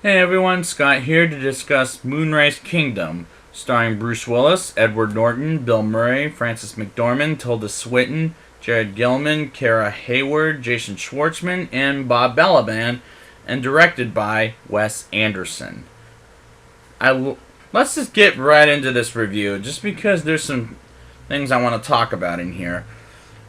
Hey everyone, Scott here to discuss Moonrise Kingdom, starring Bruce Willis, Edward Norton, Bill Murray, Frances McDormand, Tilda Swinton, Jared Gilman, Kara Hayward, Jason Schwartzman, and Bob Balaban, and directed by Wes Anderson. Let's just get right into this review, just because there's some things I want to talk about in here.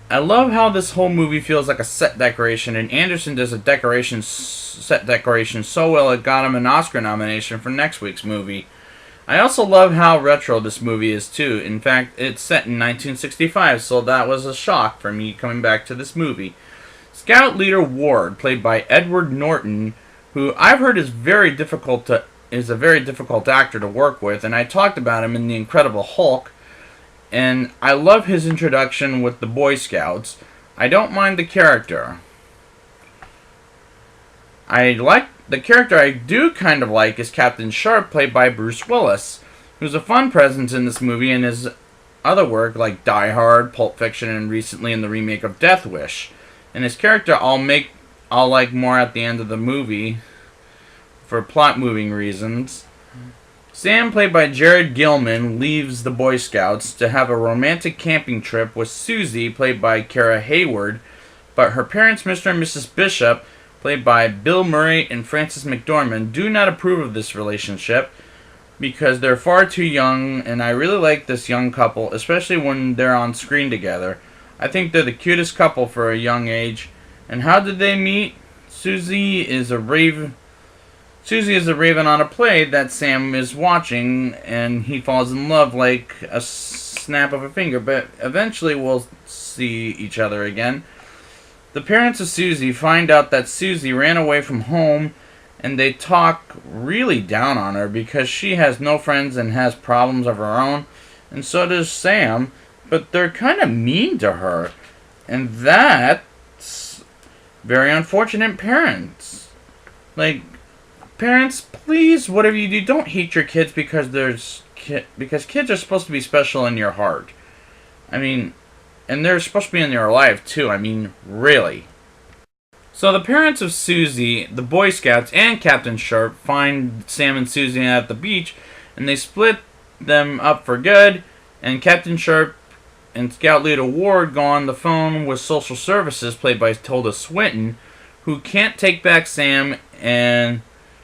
I love how this whole movie feels like a set decoration, and Anderson does a set decoration so well it got him an Oscar nomination for next week's movie. I also love how retro this movie is too. In fact, it's set in 1965, so that was a shock for me coming back to this movie. Scout Leader Ward, played by Edward Norton, who I've heard is a very difficult actor to work with, and I talked about him in The Incredible Hulk. And I love his introduction with the Boy Scouts. I don't mind the character. The character I do kind of like is Captain Sharp, played by Bruce Willis, who's a fun presence in this movie and his other work like Die Hard, Pulp Fiction, and recently in the remake of Death Wish. And his character I'll like more at the end of the movie for plot moving reasons. Sam, played by Jared Gilman, leaves the Boy Scouts to have a romantic camping trip with Susie, played by Kara Hayward, but her parents, Mr. and Mrs. Bishop, played by Bill Murray and Frances McDormand, do not approve of this relationship because they're far too young, and I really like this young couple, especially when they're on screen together. I think they're the cutest couple for a young age. And how did they meet? Susie is a raven on a play that Sam is watching, and he falls in love like a snap of a finger, but eventually we'll see each other again. The parents of Susie find out that Susie ran away from home, and they talk really down on her because she has no friends and has problems of her own, and so does Sam, but they're kind of mean to her, and that's very unfortunate. Parents, please, whatever you do, don't hate your kids because kids are supposed to be special in your heart. And they're supposed to be in your life too. Really. So the parents of Susie, the Boy Scouts, and Captain Sharp find Sam and Susie at the beach, and they split them up for good. And Captain Sharp and Scout Leader Ward go on the phone with social services, played by Tilda Swinton, who can't take back Sam, and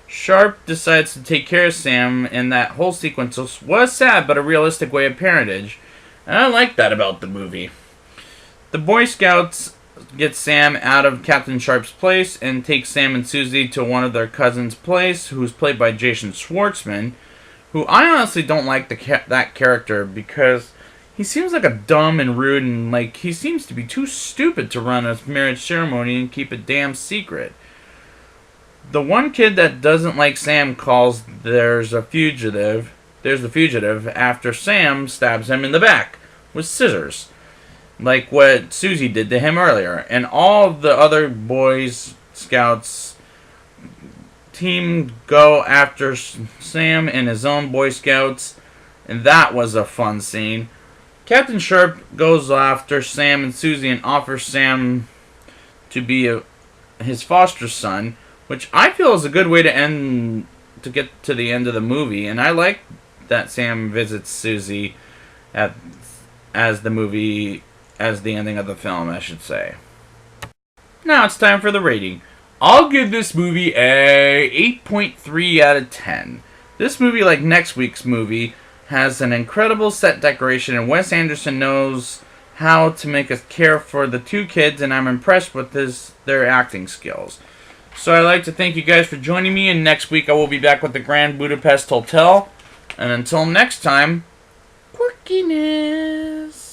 Sharp decides to take care of Sam, and that whole sequence was sad, but a realistic way of parentage. And I like that about the movie. The Boy Scouts get Sam out of Captain Sharp's place and take Sam and Susie to one of their cousins' place, who's played by Jason Schwartzman, who I honestly don't like that character because he seems like a dumb and rude, and he seems to be too stupid to run a marriage ceremony and keep a damn secret. The one kid that doesn't like Sam calls there's the fugitive after Sam stabs him in the back with scissors, like what Susie did to him earlier. And all the other Boy Scouts team go after Sam and his own Boy Scouts, and that was a fun scene. Captain Sharp goes after Sam and Susie and offers Sam to be his foster son, which I feel is a good way to get to the end of the movie. And I like that Sam visits Susie as the ending of the film, I should say. Now it's time for the rating. I'll give this movie a 8.3 out of 10. This movie, like next week's movie, has an incredible set decoration, and Wes Anderson knows how to make us care for the two kids, and I'm impressed with their acting skills. So I'd like to thank you guys for joining me, and next week I will be back with the Grand Budapest Hotel. And until next time, quirkiness.